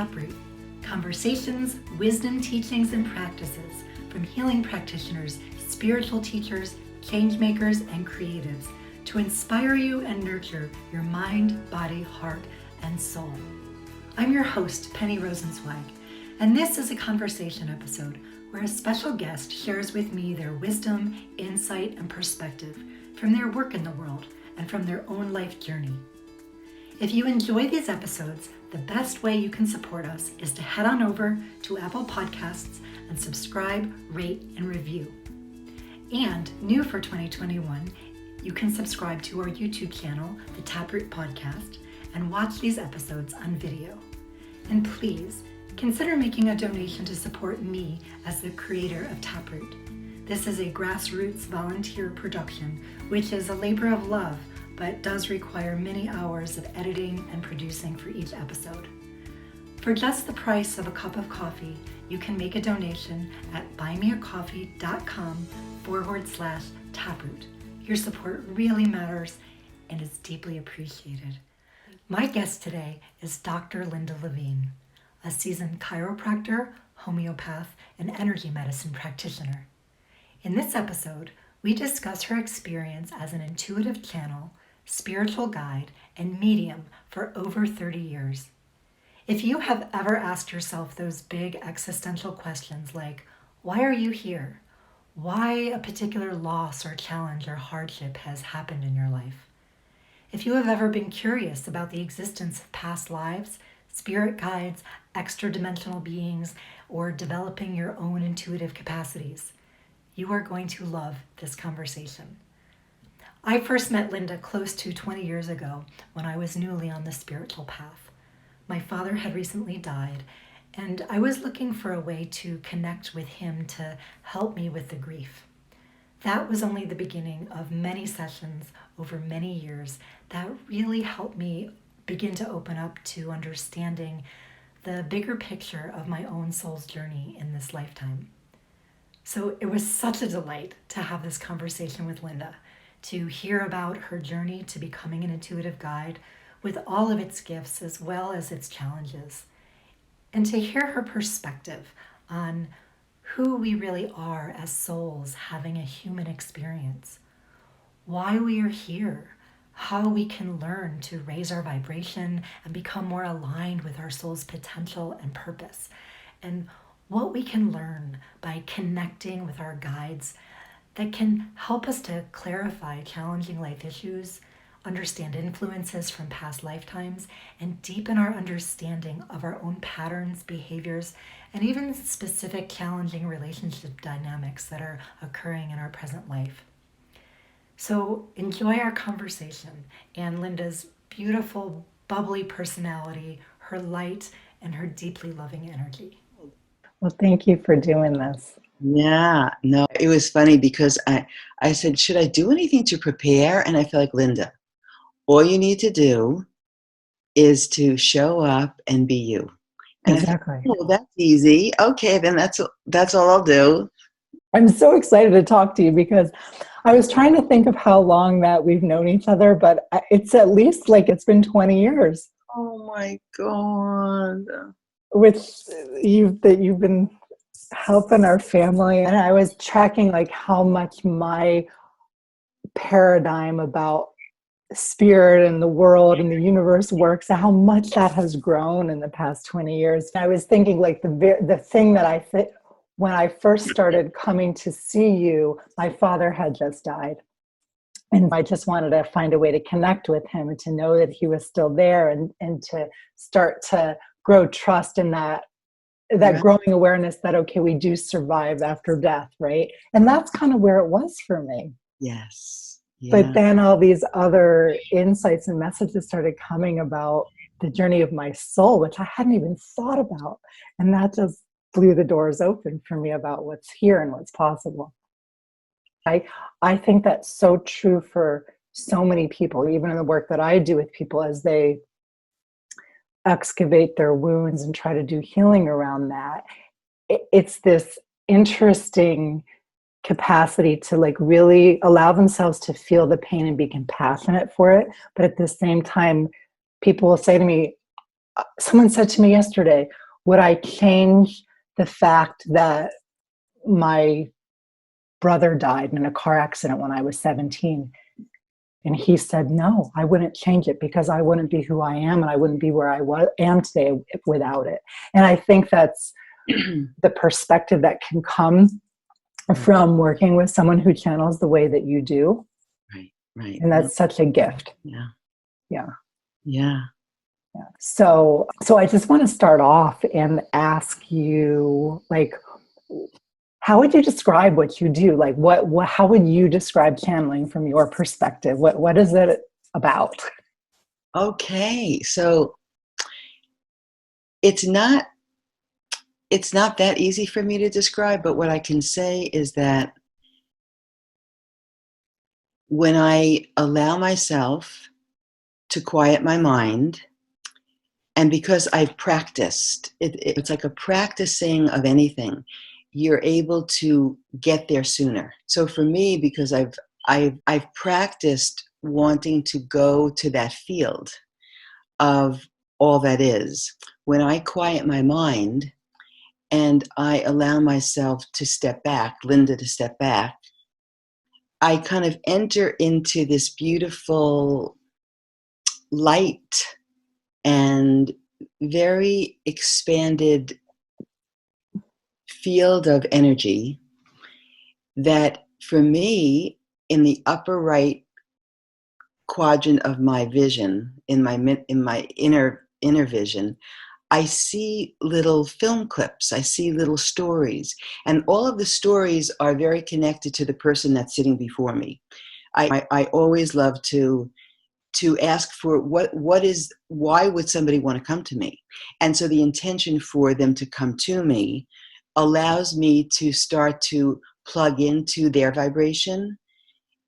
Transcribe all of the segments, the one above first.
Taproot, conversations, wisdom, teachings, and practices from healing practitioners, spiritual teachers, change makers, and creatives to inspire you and nurture your mind, body, heart, and soul. I'm your host, Penny Rosenzweig, and this is a conversation episode where a special guest shares with me their wisdom, insight, and perspective from their work in the world and from their own life journey. If you enjoy these episodes, the best way you can support us is to head on over to Apple Podcasts and subscribe, rate, and review. And new for 2021, you can subscribe to our YouTube channel, the Taproot Podcast, and watch these episodes on video. And please, consider making a donation to support me as the creator of Taproot. This is a grassroots volunteer production, which is a labor of love, but does require many hours of editing and producing for each episode. For just the price of a cup of coffee, you can make a donation at buymeacoffee.com/Taproot. Your support really matters and is deeply appreciated. My guest today is Dr. Linda Levine, a seasoned chiropractor, homeopath, and energy medicine practitioner. In this episode, we discuss her experience as an intuitive channel, spiritual guide, and medium for over 30 years. If you have ever asked yourself those big existential questions like, why are you here? Why a particular loss or challenge or hardship has happened in your life? If you have ever been curious about the existence of past lives, spirit guides, extra-dimensional beings, or developing your own intuitive capacities, you are going to love this conversation. I first met Linda close to 20 years ago when I was newly on the spiritual path. My father had recently died, and I was looking for a way to connect with him to help me with the grief. That was only the beginning of many sessions over many years that really helped me begin to open up to understanding the bigger picture of my own soul's journey in this lifetime. So it was such a delight to have this conversation with Linda, to hear about her journey to becoming an intuitive guide with all of its gifts as well as its challenges, and to hear her perspective on who we really are as souls having a human experience, why we are here, how we can learn to raise our vibration and become more aligned with our soul's potential and purpose, and what we can learn by connecting with our guides that can help us to clarify challenging life issues, understand influences from past lifetimes, and deepen our understanding of our own patterns, behaviors, and even specific challenging relationship dynamics that are occurring in our present life. So enjoy our conversation and Linda's beautiful, bubbly personality, her light, and her deeply loving energy. Well, thank you for doing this. Yeah, no, it was funny because I said, should I do anything to prepare? And I feel like, Linda, all you need to do is to show up and be you. And exactly. I thought, oh, that's easy. Okay, then that's all I'll do. I'm so excited to talk to you because I was trying to think of how long that we've known each other, but it's at least like it's been 20 years. Oh my God. With you, that you've been helping our family. And I was tracking like how much my paradigm about spirit and the world and the universe works, and how much that has grown in the past 20 years. I was thinking like the thing that when I first started coming to see you, my father had just died. And I just wanted to find a way to connect with him and to know that he was still there, and to start to grow trust in that growing awareness that, okay, we do survive after death, right? And that's kind of where it was for me. Yes. Yeah. But then all these other insights and messages started coming about the journey of my soul, which I hadn't even thought about. And that just blew the doors open for me about what's here and what's possible. I think that's so true for so many people, even in the work that I do with people as they excavate their wounds and try to do healing around that. It's this interesting capacity to like really allow themselves to feel the pain and be compassionate for it. But at the same time, people will say to me, someone said to me yesterday, would I change the fact that my brother died in a car accident when I was 17? And he said, no, I wouldn't change it, because I wouldn't be who I am, and I wouldn't be where I am today without it. And I think that's the perspective that can come from working with someone who channels the way that you do. Right, right. And that's such a gift. Yeah. Yeah. Yeah. Yeah. So I just want to start off and ask you, like, how would you describe what you do? Like, how would you describe channeling from your perspective? What is it about? Okay. So it's not that easy for me to describe, but what I can say is that when I allow myself to quiet my mind, and because I've practiced, it's like a practicing of anything, you're able to get there sooner. So for me, because I've practiced wanting to go to that field of all that is, when I quiet my mind and I allow myself to step back, Linda to step back, I kind of enter into this beautiful light and very expanded field of energy that, for me, in the upper right quadrant of my vision, in my inner vision, I see little film clips, I see little stories, and all of the stories are very connected to the person that's sitting before me. I always love to ask for why would somebody want to come to me? And so the intention for them to come to me allows me to start to plug into their vibration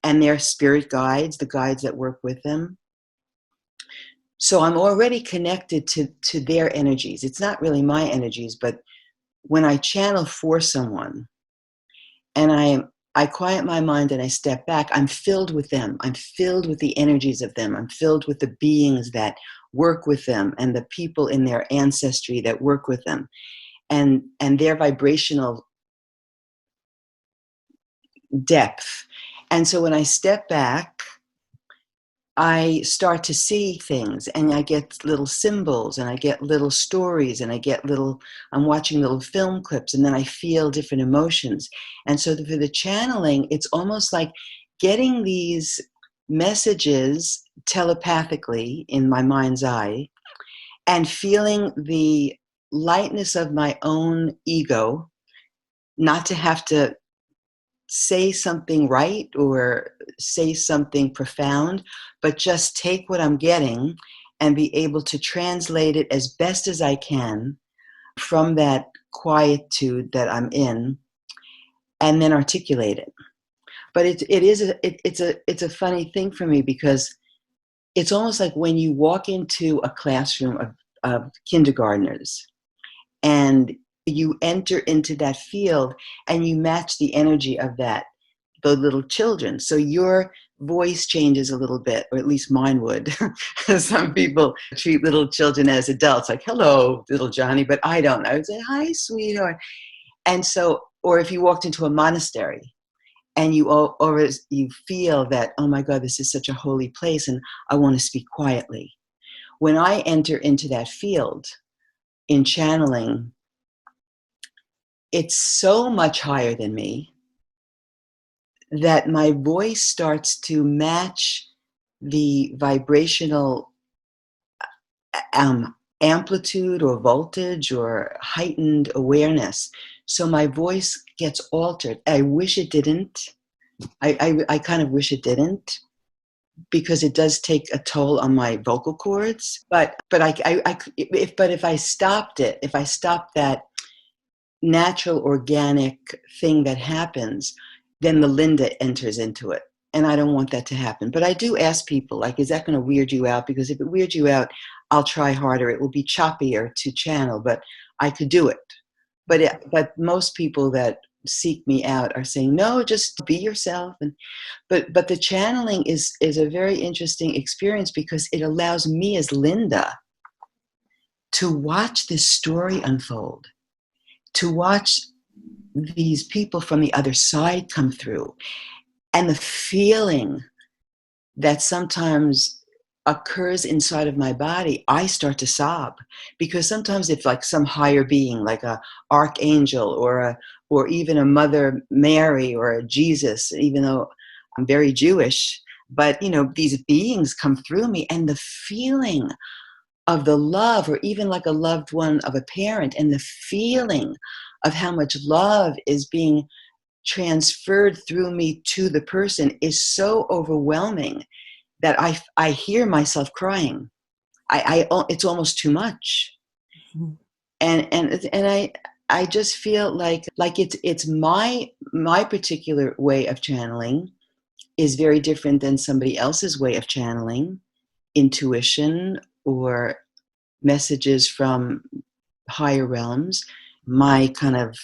and their spirit guides, the guides that work with them. So I'm already connected to their energies. It's not really my energies, but when I channel for someone and I quiet my mind and I step back, I'm filled with them. I'm filled with the energies of them. I'm filled with the beings that work with them and the people in their ancestry that work with them and their vibrational depth. And so when I step back, I start to see things, and I get little symbols, and I get little stories, and I'm watching little film clips, and then I feel different emotions. And so for the channeling, it's almost like getting these messages telepathically in my mind's eye and feeling the lightness of my own ego, not to have to say something right or say something profound, but just take what I'm getting and be able to translate it as best as I can from that quietude that I'm in, and then articulate it. But it's a funny thing for me, because it's almost like when you walk into a classroom of kindergartners and you enter into that field and you match the energy of the little children. So your voice changes a little bit, or at least mine would. Some people treat little children as adults, like, hello, little Johnny, but I don't. I would say, hi, sweetheart. And so, or if you walked into a monastery and you feel that, oh my God, this is such a holy place and I want to speak quietly. When I enter into that field in channeling, it's so much higher than me that my voice starts to match the vibrational amplitude or voltage or heightened awareness. So my voice gets altered. I wish it didn't. I kind of wish it didn't, because it does take a toll on my vocal cords. But if I stopped it, if I stopped that natural organic thing that happens, then the Linda enters into it. And I don't want that to happen. But I do ask people, like, is that going to weird you out? Because if it weirds you out, I'll try harder. It will be choppier to channel, but I could do it. But most people that seek me out are saying, no, just be yourself. But the channeling is a very interesting experience, because it allows me as Linda to watch this story unfold, to watch these people from the other side come through, and the feeling that sometimes occurs inside of my body, I start to sob, because sometimes if like some higher being, like a archangel or even a Mother Mary or a Jesus, even though I'm very Jewish, but these beings come through me, and the feeling of the love, or even like a loved one of a parent, and the feeling of how much love is being transferred through me to the person is so overwhelming that I hear myself crying. It's almost too much, Mhm. and I just feel like it's my particular way of channeling is very different than somebody else's way of channeling intuition or messages from higher realms. My kind of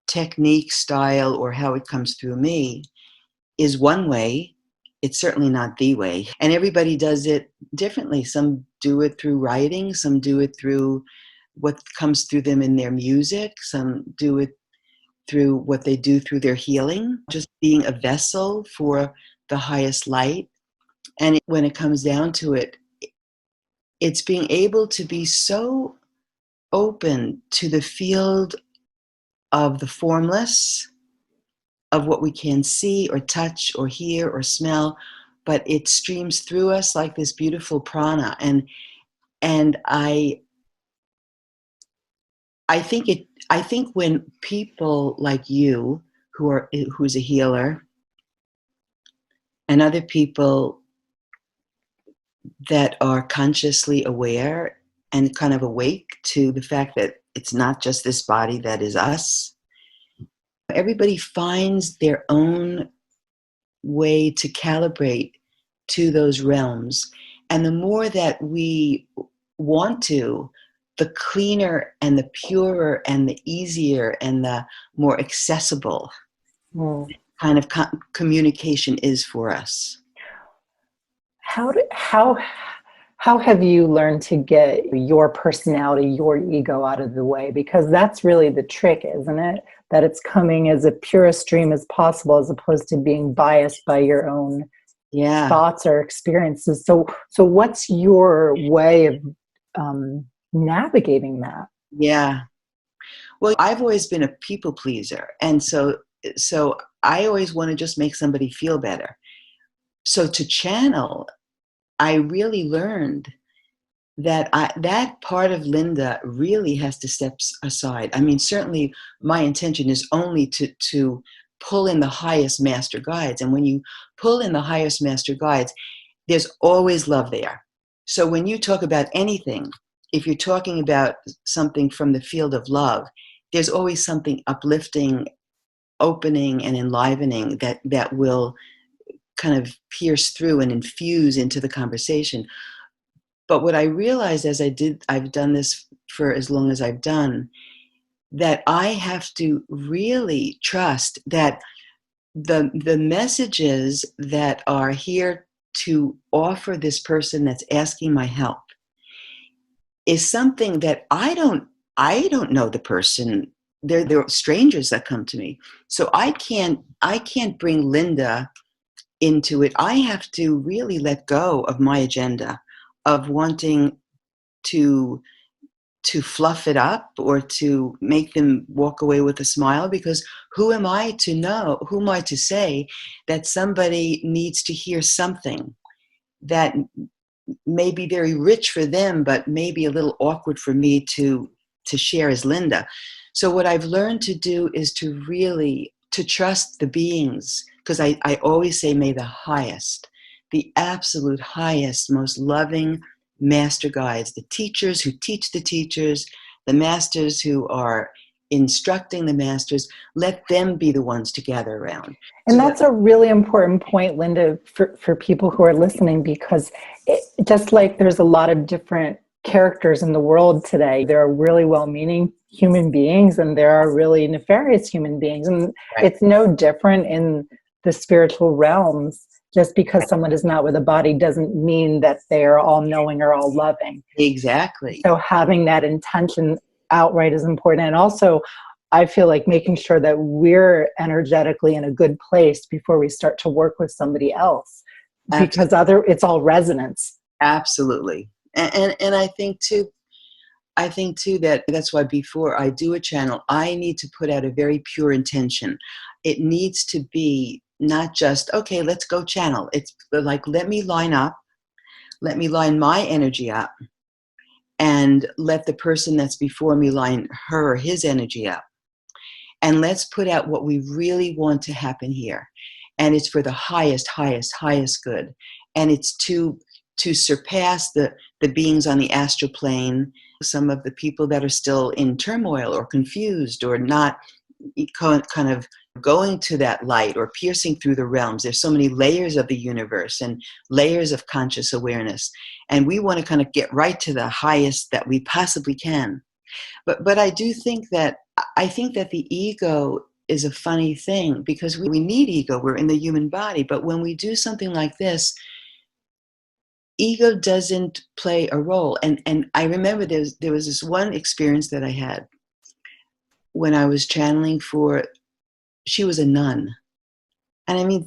technique, style, or how it comes through me is one way. It's certainly not the way. And everybody does it differently. Some do it through writing, some do it through what comes through them in their music, some do it through what they do through their healing, just being a vessel for the highest light. And when it comes down to it, it's being able to be so open to the field of the formless, of what we can see or touch or hear or smell, but it streams through us like this beautiful prana. And I think when people like you, who's a healer, and other people that are consciously aware and kind of awake to the fact that it's not just this body that is us, everybody finds their own way to calibrate to those realms. And the more that we want to, the cleaner and the purer and the easier and the more accessible kind of communication is for us. How have you learned to get your personality, your ego out of the way? Because that's really the trick, isn't it? That it's coming as a purest stream as possible, as opposed to being biased by your own thoughts or experiences. So what's your way of navigating that? Yeah. Well, I've always been a people pleaser. And so I always want to just make somebody feel better. So to channel, I really learned that that part of Linda really has to step aside. I mean, certainly my intention is only to pull in the highest master guides. And when you pull in the highest master guides, there's always love there. So when you talk about anything, if you're talking about something from the field of love, there's always something uplifting, opening, and enlivening that will kind of pierce through and infuse into the conversation. But what I realized I've done this for as long as I've done, that I have to really trust that the messages that are here to offer this person that's asking my help is something that I don't know the person. They're strangers that come to me. So I can't bring Linda into it. I have to really let go of my agenda of wanting to fluff it up or to make them walk away with a smile, because who am I to say that somebody needs to hear something that may be very rich for them, but maybe a little awkward for me to share as Linda. So what I've learned to do is to really to trust the beings, because I always say, may the highest, the absolute highest, most loving master guides, the teachers who teach the teachers, the masters who are instructing the masters, let them be the ones to gather around. And that's a really important point, Linda, for people who are listening, because just like there's a lot of different characters in the world today, there are really well-meaning human beings and there are really nefarious human beings. And It's no different in the spiritual realms. Just because someone is not with a body doesn't mean that they are all knowing or all loving. Exactly. So having that intention outright is important. And also, I feel like making sure that we're energetically in a good place before we start to work with somebody else, because it's all resonance. Absolutely. And I think too that that's why before I do a channel, I need to put out a very pure intention. It needs to be not just, okay, let's go channel. It's like, let me line my energy up, and let the person that's before me line her or his energy up. And let's put out what we really want to happen here. And it's for the highest, highest, highest good. And it's to surpass the beings on the astral plane, some of the people that are still in turmoil or confused or not kind of going to that light or piercing through the realms. There's so many layers of the universe and layers of conscious awareness. And we want to kind of get right to the highest that we possibly can. But I think that the ego is a funny thing, because we need ego. We're in the human body. But when we do something like this, ego doesn't play a role. And I remember there was this one experience that I had when I was channeling she was a nun. And I mean,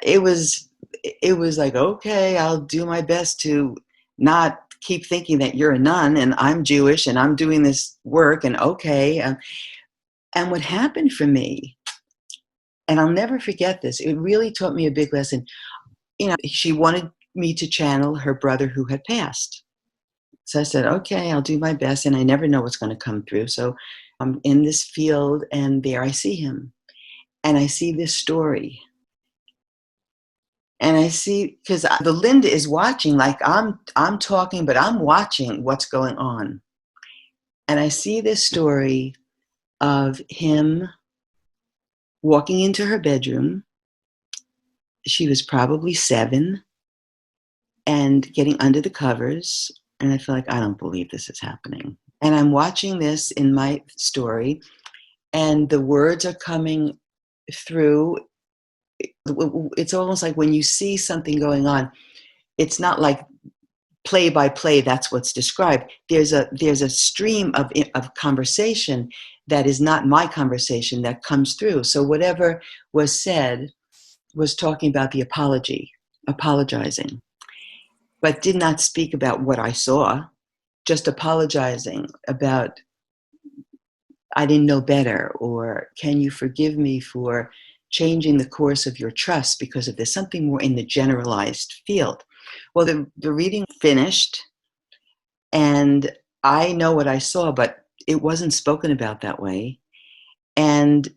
it was like, okay, I'll do my best to not keep thinking that you're a nun and I'm Jewish and I'm doing this work, and okay. And what happened for me, and I'll never forget this, it really taught me a big lesson. She wanted me to channel her brother who had passed. So I said, okay, I'll do my best, and I never know what's going to come through. So I'm in this field, and there I see him. And I see this story. And I see, because the Linda is watching, like I'm talking, but I'm watching what's going on. And I see this story of him walking into her bedroom. She was probably 7, and getting under the covers. And I feel like, I don't believe this is happening. And I'm watching this in my story, and the words are coming through. It's almost like when you see something going on, it's not like play by play, that's what's described. There's a stream of conversation that is not my conversation that comes through. So whatever was said was talking about the apologizing, but did not speak about what I saw, just apologizing about, I didn't know better, or can you forgive me for changing the course of your trust because of this, something more in the generalized field. Well, the reading finished, and I know what I saw, but it wasn't spoken about that way. And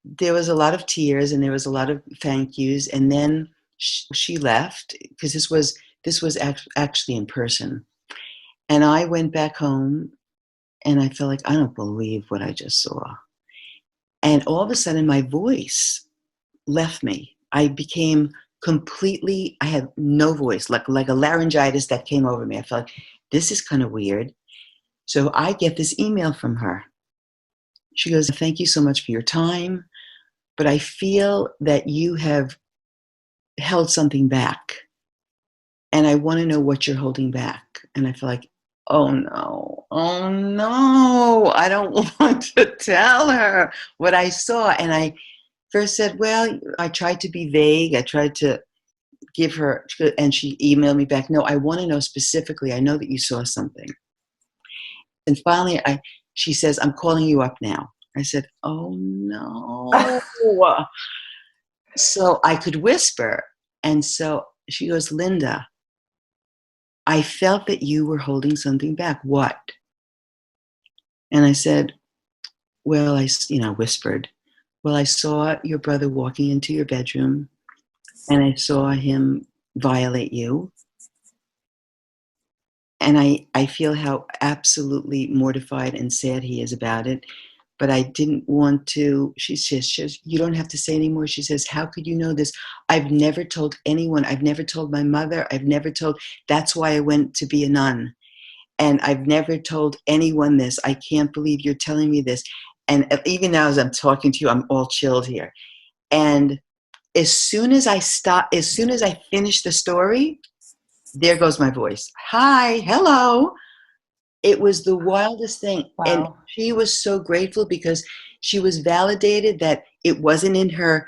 there was a lot of tears, and there was a lot of thank yous, and then she left, because this was actually in person. And I went back home, and I felt like, I don't believe what I just saw. And all of a sudden, my voice left me. I became I had no voice, like a laryngitis that came over me. I felt like, this is kind of weird. So I get this email from her. She goes, thank you so much for your time, but I feel that you have held something back, and I want to know what you're holding back. And I feel like, oh no, I don't want to tell her what I saw. And I first said, well, I tried to be vague. I tried to give her, and she emailed me back, no, I want to know specifically. I know that you saw something. And finally, she says, I'm calling you up now. I said, oh no. So I could whisper. And so she goes, Linda, I felt that you were holding something back. What? And I said, well, I whispered, well, I saw your brother walking into your bedroom, and I saw him violate you. And I feel how absolutely mortified and sad he is about it. But I didn't want to, she says, you don't have to say anymore. She says, how could you know this? I've never told anyone. I've never told my mother. That's why I went to be a nun. And I've never told anyone this. I can't believe you're telling me this. And even now, as I'm talking to you, I'm all chilled here. And as soon as I finish the story, there goes my voice. Hi, hello. It was the wildest thing. And Wow. she was so grateful because she was validated that it wasn't in her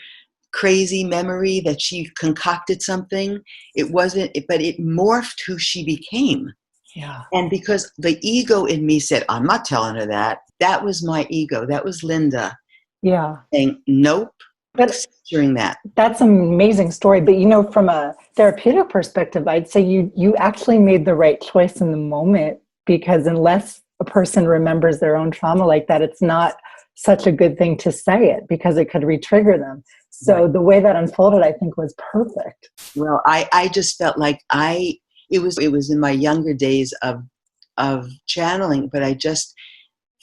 crazy memory that she concocted something. It wasn't, but it morphed who she became. Yeah. And because the ego in me said, I'm not telling her that. That was my ego. That was Linda Yeah. saying, nope, But during that. that's an amazing story. But from a therapeutic perspective, I'd say you actually made the right choice in the moment, because unless a person remembers their own trauma like that, it's not such a good thing to say it, because it could re-trigger them. So Right. the way that unfolded, I think, was perfect. Well, I just felt like it was in my younger days of channeling, but I just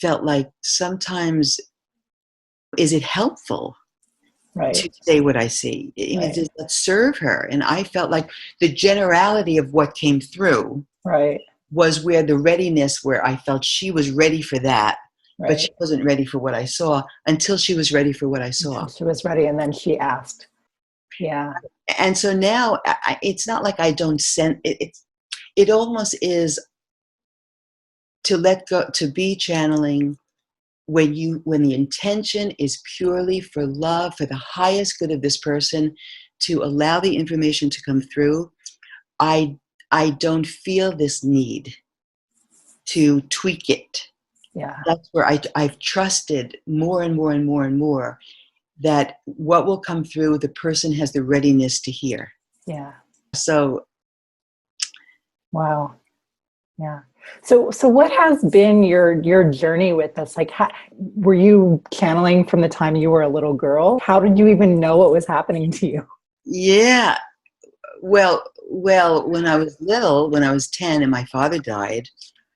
felt like sometimes, is it helpful to Right. say what I see? I mean, Right. does that serve her? And I felt like the generality of what came through Right. was where the readiness, where I felt she was ready for that, but she Right. wasn't ready for what I saw until she was ready for what I saw. Until she was ready, and then she asked. Yeah. And so now it's not like I don't send it. It almost is to let go, to be channeling when the intention is purely for love, for the highest good of this person, to allow the information to come through. I don't feel this need to tweak it. Yeah. That's where I've trusted more and more and more and more that what will come through, the person has the readiness to hear. Yeah. So Wow. Yeah. So what has been your journey with this? Like, were you channeling from the time you were a little girl? How did you even know what was happening to you? yeah, well, when I was little, when I was 10 and my father died,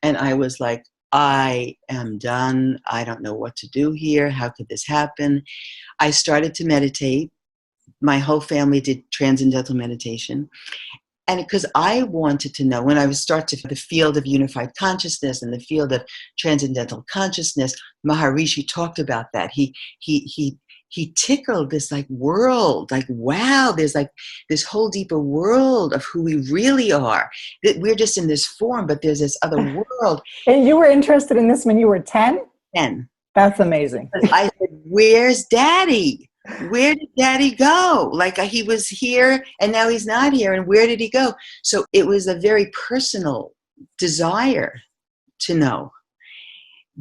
and I was like, I am done. I don't know what to do here. How could this happen? I started to meditate. My whole family did transcendental meditation. And because I wanted to know, when I would start to the field of unified consciousness and the field of transcendental consciousness, Maharishi talked about that. He tickled this like world, like, wow, there's like this whole deeper world of who we really are. That we're just in this form, but there's this other world. And you were interested in this when you were 10? And That's amazing. I said, where's Daddy? Where did Daddy go? Like, he was here and now he's not here. And where did he go? So it was a very personal desire to know.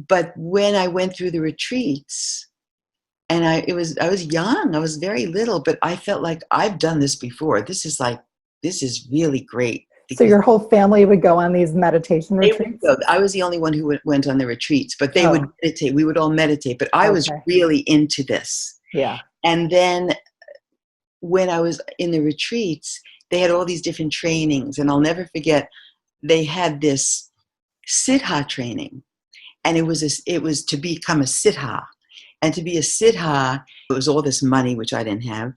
But when I went through the retreats, and I was young, I was very little, but I felt like I've done this before. This is really great. So your whole family would go on these meditation retreats? I was the only one who went on the retreats, but they would Oh. meditate. We would all meditate, but I was Okay. really into this. Yeah. And then when I was in the retreats, they had all these different trainings, and I'll never forget, they had this siddha training, and it was to become a siddha. And to be a siddha, it was all this money, which I didn't have,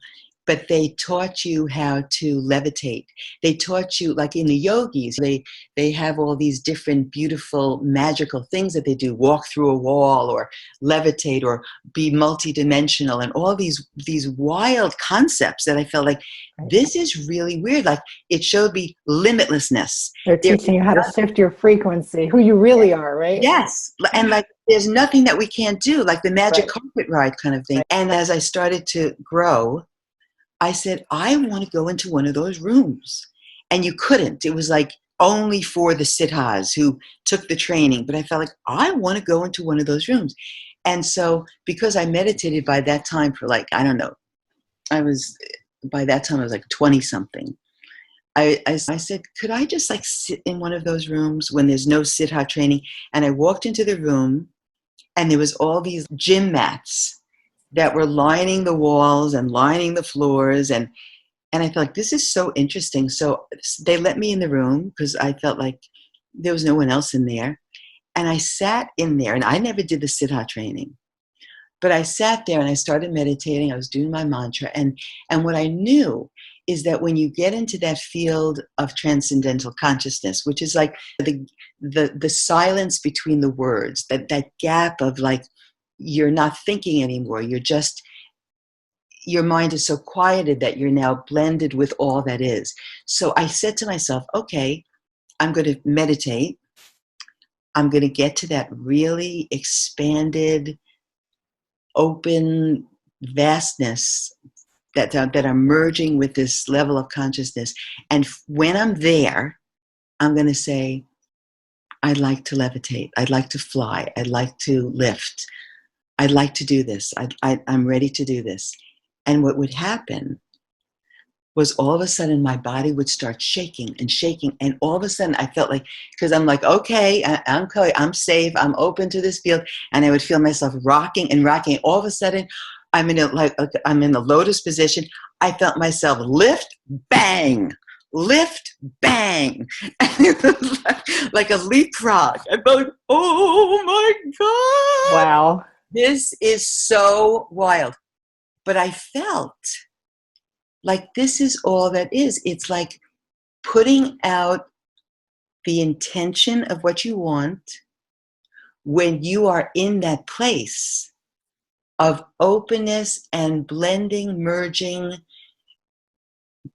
but they taught you how to levitate. They taught you, like in the yogis, they have all these different beautiful magical things that they do, walk through a wall or levitate or be multidimensional, and all these wild concepts that I felt like, this is really weird. Like, it showed me limitlessness. They're teaching you how to shift your frequency, who you really are, right? Yes. And like, there's nothing that we can't do, like the magic Right. carpet ride kind of thing. Right. And as I started to grow, I said, I want to go into one of those rooms. And you couldn't. It was like only for the siddhas who took the training. But I felt like, I want to go into one of those rooms. And so because I meditated by that time for like, I don't know, by that time I was like 20 something. I said, could I just like sit in one of those rooms when there's no siddha training? And I walked into the room, and there was all these gym mats that were lining the walls and lining the floors. And I felt like, this is so interesting. So they let me in the room because I felt like there was no one else in there. And I sat in there, and I never did the siddha training. But I sat there and I started meditating. I was doing my mantra. And what I knew is that when you get into that field of transcendental consciousness, which is like the silence between the words, that gap of like, you're not thinking anymore. You're just, your mind is so quieted that you're now blended with all that is. So I said to myself, okay, I'm going to meditate. I'm going to get to that really expanded, open vastness that are merging with this level of consciousness. And when I'm there, I'm going to say, I'd like to levitate. I'd like to fly. I'd like to lift. I'd like to do this. I'm ready to do this. And what would happen was all of a sudden my body would start shaking and shaking. And all of a sudden I felt like, because I'm like, okay, I'm safe. I'm open to this field. And I would feel myself rocking and rocking. All of a sudden I'm in the lotus position. I felt myself lift, bang, lift, bang. And it was like a leapfrog. I felt like, oh my God. Wow. This is so wild. But I felt like this is all that is. It's like putting out the intention of what you want when you are in that place of openness and blending, merging,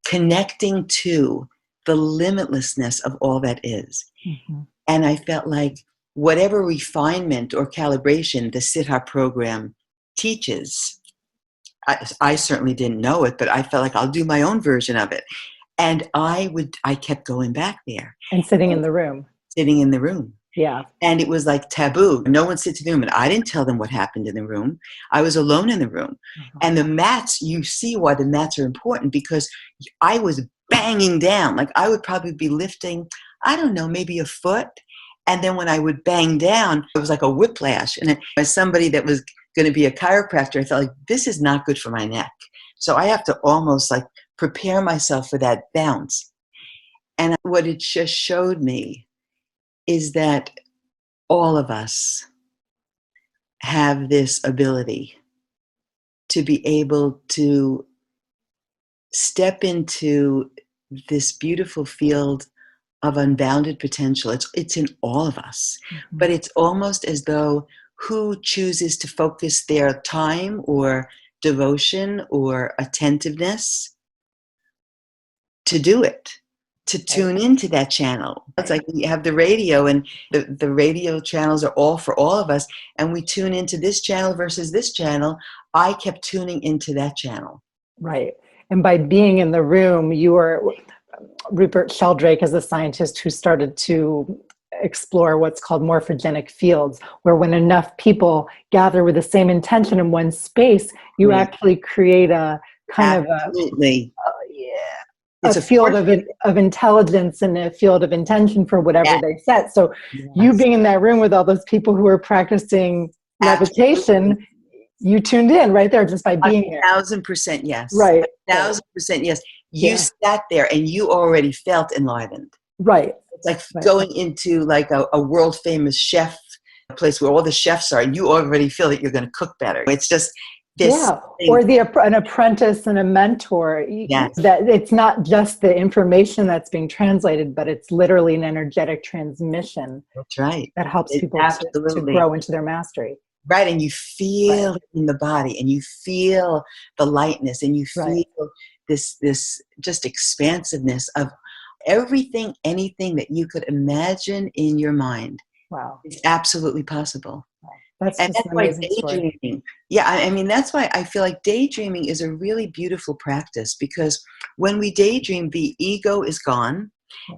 connecting to the limitlessness of all that is. Mm-hmm. And I felt like whatever refinement or calibration the Siddha program teaches, I certainly didn't know it, but I felt like I'll do my own version of it. And I kept going back there. And sitting in the room. Sitting in the room. Yeah. And it was like taboo. No one sits in the room. And I didn't tell them what happened in the room. I was alone in the room. Mm-hmm. And the mats, you see why the mats are important, because I was banging down. Like I would probably be lifting, I don't know, maybe a foot. And then when I would bang down, it was like a whiplash. And as somebody that was going to be a chiropractor, I felt like this is not good for my neck. So I have to almost like prepare myself for that bounce. And what it just showed me is that all of us have this ability to be able to step into this beautiful field of unbounded potential. It's in all of us, mm-hmm. but it's almost as though who chooses to focus their time or devotion or attentiveness to do it, to tune into that channel. It's like you have the radio, and the radio channels are all for all of us, and we tune into this channel versus this channel. I kept tuning into that channel. Right. And by being in the room, Rupert Sheldrake is a scientist who started to explore what's called morphogenic fields, where when enough people gather with the same intention in one space, you actually create a kind Absolutely. of a field of intelligence and a field of intention for whatever they set. So you being in that room with all those people who are practicing levitation, you tuned in right there just by being there. 1,000% yes. Right. 1,000% yes. You sat there and you already felt enlivened. Right. It's like going into like a world famous chef, a place where all the chefs are, and you already feel that you're going to cook better. It's just this. Yeah. Or an apprentice and a mentor. Yes. That it's not just the information that's being translated, but it's literally an energetic transmission. That's right. That helps people to grow into their mastery. Right. And you feel it in the body, and you feel the lightness, and you feel this just expansiveness of everything, anything that you could imagine in your mind. Wow. It's absolutely possible. That's why daydreaming. Yeah, I mean, that's why I feel like daydreaming is a really beautiful practice, because when we daydream, the ego is gone,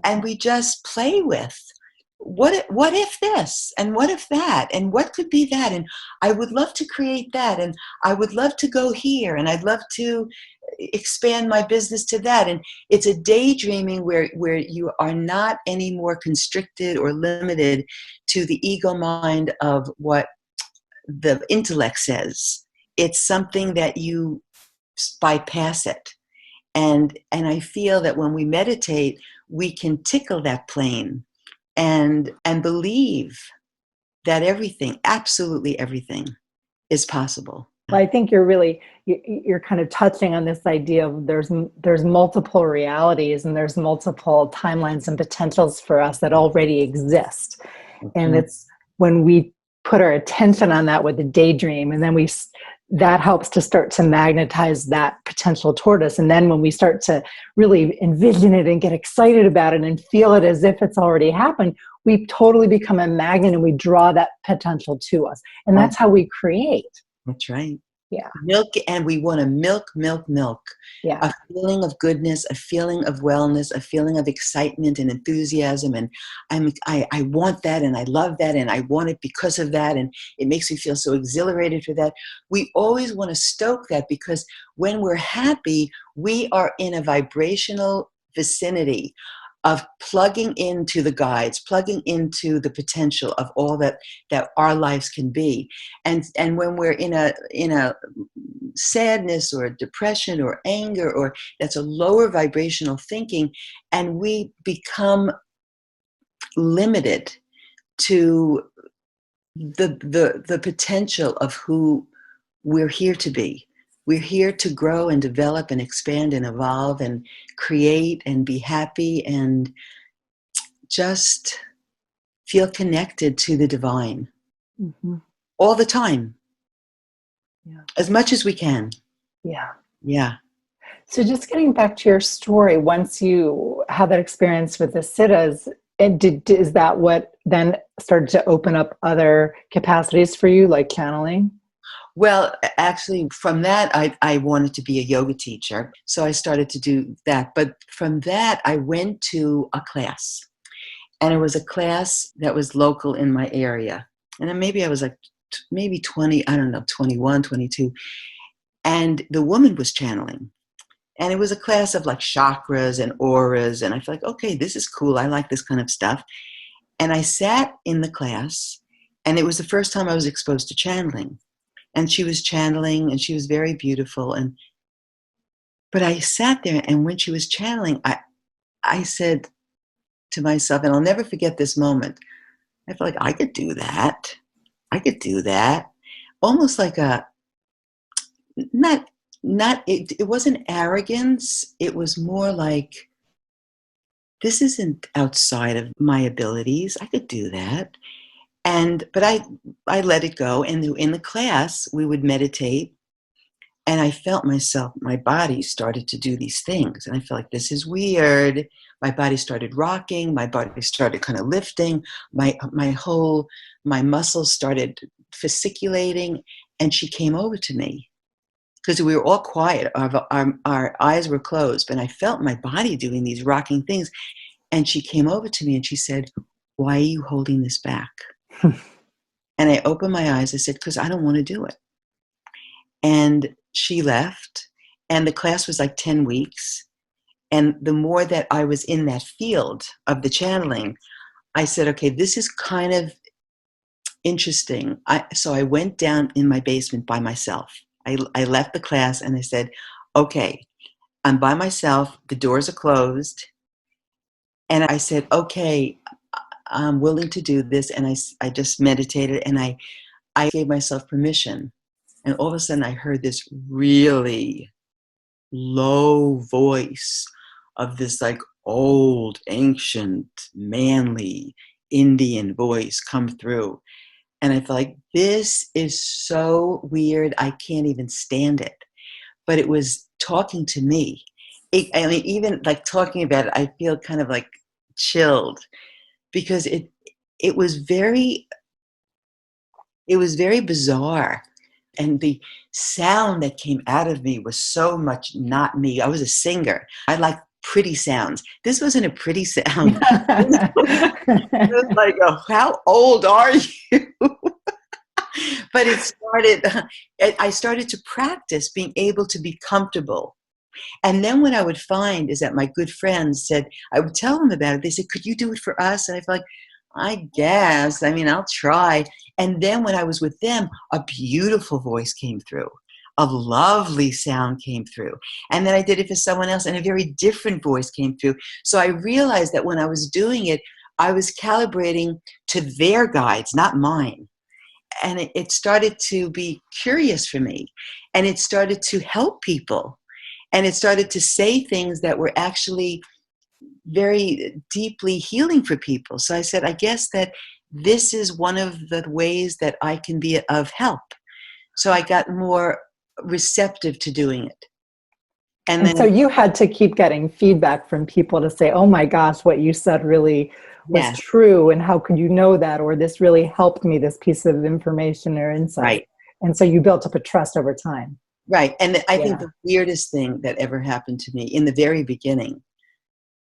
and we just play with what if this, and what if that, and what could be that, and I would love to create that, and I would love to go here, and I'd love to expand my business to that. And it's a daydreaming where you are not any more constricted or limited to the ego mind of what the intellect says. It's something that you bypass it. And I feel that when we meditate, we can tickle that plane and believe that everything, absolutely everything, is possible. Well, I think you're kind of touching on this idea of there's multiple realities, and there's multiple timelines and potentials for us that already exist. Mm-hmm. And it's when we put our attention on that with the daydream, and then we that helps to start to magnetize that potential toward us. And then when we start to really envision it and get excited about it and feel it as if it's already happened, we totally become a magnet and we draw that potential to us. And that's how we create. That's right. Yeah. Milk, and we want to milk. Yeah. A feeling of goodness, a feeling of wellness, a feeling of excitement and enthusiasm. And I want that, and I love that, and I want it because of that, and it makes me feel so exhilarated for that. We always want to stoke that, because when we're happy, we are in a vibrational vicinity of plugging into the guides, plugging into the potential of all that our lives can be. And when we're in a sadness or depression or anger, or that's a lower vibrational thinking, and we become limited to the potential of who we're here to be. We're here to grow and develop and expand and evolve and create and be happy and just feel connected to the divine all the time, as much as we can. Yeah. So just getting back to your story, once you had that experience with the siddhas, is that what then started to open up other capacities for you, like channeling? Well, actually, from that, I wanted to be a yoga teacher. So I started to do that. But from that, I went to a class. And it was a class that was local in my area. And then maybe I was like, maybe 20, I don't know, 21, 22. And the woman was channeling. And it was a class of like chakras and auras. And I felt like, okay, this is cool. I like this kind of stuff. And I sat in the class, and it was the first time I was exposed to channeling. And she was channeling, and she was very beautiful. But I sat there, and when she was channeling, I said to myself, and I'll never forget this moment, I felt like I could do that. Almost like it wasn't arrogance. It was more like, this isn't outside of my abilities. I could do that. But I let it go. And in the class, we would meditate. And I felt my body started to do these things. And I felt like, this is weird. My body started rocking. My body started kind of lifting. My muscles started fasciculating. And she came over to me, because we were all quiet. Our eyes were closed. But I felt my body doing these rocking things. And she came over to me and she said, "Why are you holding this back?" And I opened my eyes. I said, "Because I don't want to do it." And she left, and the class was like 10 weeks. And the more that I was in that field of the channeling, I said, okay, this is kind of interesting. So I went down in my basement by myself. I left the class, and I said, okay, I'm by myself. The doors are closed. And I said, okay, I'm willing to do this. And I just meditated, and I gave myself permission. And all of a sudden, I heard this really low voice of this like old, ancient, manly Indian voice come through. And I felt like, this is so weird. I can't even stand it. But it was talking to me. Even like talking about it, I feel kind of like chilled, because it was very bizarre. And the sound that came out of me was so much not me. I was a singer. I like pretty sounds. This wasn't a pretty sound. It was like, oh, how old are you? But I started to practice being able to be comfortable. And then what I would find is that my good friends said, I would tell them about it. They said, could you do it for us? And I felt like, I guess, I'll try. And then when I was with them, a beautiful voice came through. A lovely sound came through. And then I did it for someone else, and a very different voice came through. So I realized that when I was doing it, I was calibrating to their guides, not mine. And it started to be curious for me. And it started to help people. And it started to say things that were actually very deeply healing for people. So I said, I guess that this is one of the ways that I can be of help. So I got more receptive to doing it. And And so then, you had to keep getting feedback from people to say, oh my gosh, what you said really was yes, true. And how could you know that? Or this really helped me, this piece of information or insight. right, And so you built up a trust over time. right. And I think Yeah. the weirdest thing that ever happened to me in the very beginning,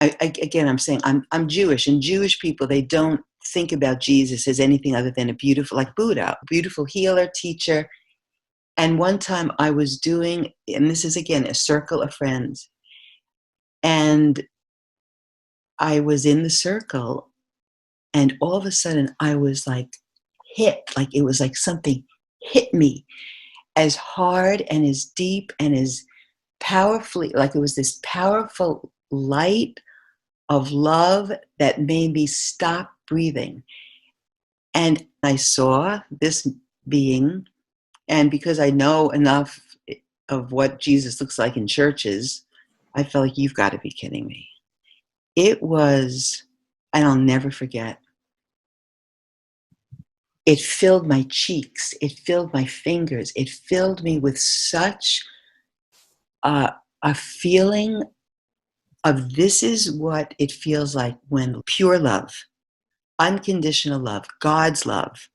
again, I'm saying I'm Jewish, and Jewish people, they don't think about Jesus as anything other than a beautiful, like Buddha, beautiful healer, teacher. And one time I was doing, and this is again a circle of friends, and I was in the circle, and all of a sudden I was like hit, like it was like something hit me as hard and as deep and as powerfully, like it was this powerful light of love that made me stop breathing. And I saw this being, and because I know enough of what Jesus looks like in churches, I felt like, you've got to be kidding me. It was, and I'll never forget, it filled my cheeks, it filled my fingers, it filled me with such a feeling of, this is what it feels like when pure love, unconditional love, God's love.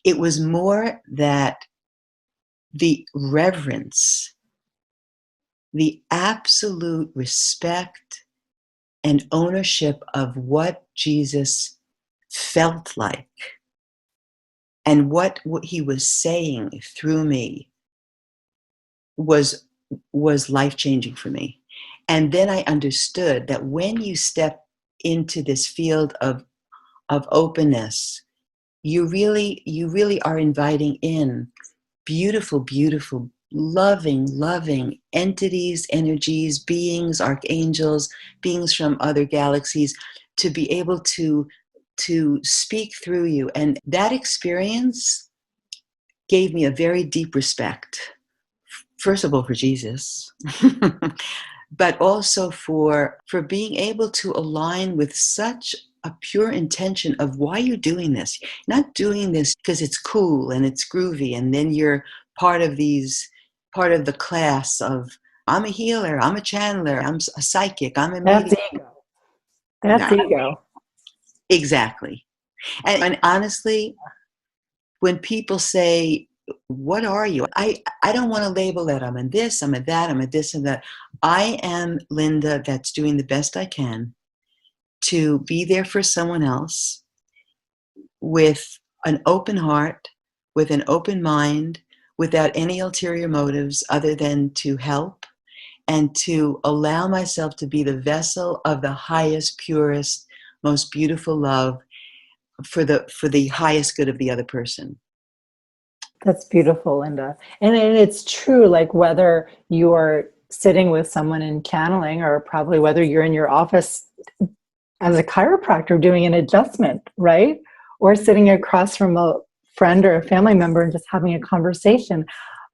It was more that the reverence, the absolute respect and ownership of what Jesus felt like and what he was saying through me was life-changing for me. And then I understood that when you step into this field of openness, you really are inviting in beautiful, beautiful, loving entities, energies, beings, archangels, beings from other galaxies, to be able to speak through you. And that experience gave me a very deep respect, first of all, for Jesus, but also for being able to align with such a pure intention of why you're doing this. Not doing this because it's cool and it's groovy, and then you're part of the class of, I'm a healer, I'm a channeler, I'm a psychic, I'm a That's medium. ego. That's Yeah, ego. exactly. And honestly, when people say, what are you? I don't want to label that I'm a this, I'm a that, I'm a this and that. I am Linda that's doing the best I can to be there for someone else with an open heart, with an open mind, without any ulterior motives other than to help and to allow myself to be the vessel of the highest, purest, most beautiful love for the highest good of the other person. That's beautiful, Linda. And it's true, like whether you're sitting with someone in channeling or probably whether you're in your office as a chiropractor doing an adjustment, right? Or sitting across from a friend or a family member and just having a conversation.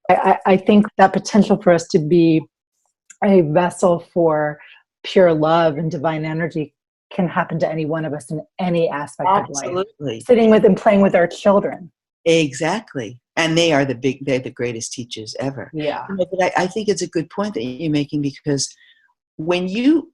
I think that potential for us to be a vessel for pure love and divine energy can happen to any one of us in any aspect of life. Absolutely. Sitting with and playing with our children. Exactly. And they're the greatest teachers ever. Yeah. But I think it's a good point that you're making, because when you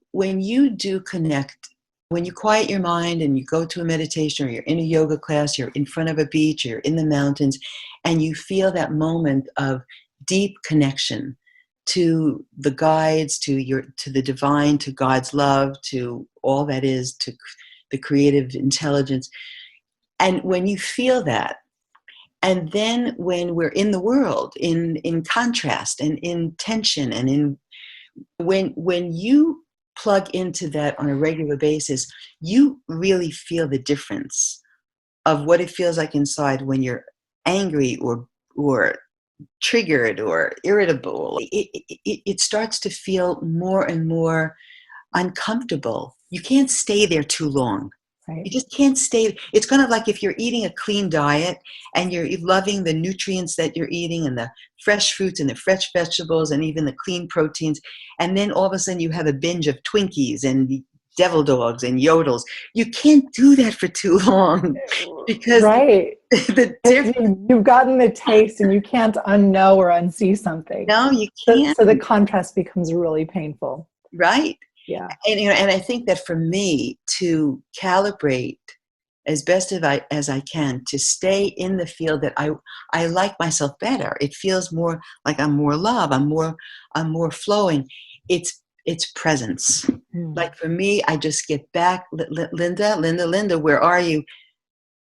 do connect, when you quiet your mind and you go to a meditation, or you're in a yoga class, you're in front of a beach, or you're in the mountains, and you feel that moment of deep connection to the guides, to the divine, to God's love, to all that is, to the creative intelligence. And when you feel that, and then when we're in the world, in contrast and in tension, and when you plug into that on a regular basis, you really feel the difference of what it feels like inside when you're angry or triggered or irritable. It starts to feel more and more uncomfortable. You can't stay there too long. Right. You just can't stay. It's kind of like if you're eating a clean diet and you're loving the nutrients that you're eating and the fresh fruits and the fresh vegetables and even the clean proteins, and then all of a sudden you have a binge of Twinkies and devil dogs and yodels. You can't do that for too long because right. the difference. You've gotten the taste and you can't unknow or unsee something. No, you So, can't. so the contrast becomes really painful. Right. Yeah. And, and I think that for me to calibrate as best as I can to stay in the field that I like myself better. It feels more like I'm more love. I'm more flowing. It's presence. Like for me, I just get back, Linda, where are you?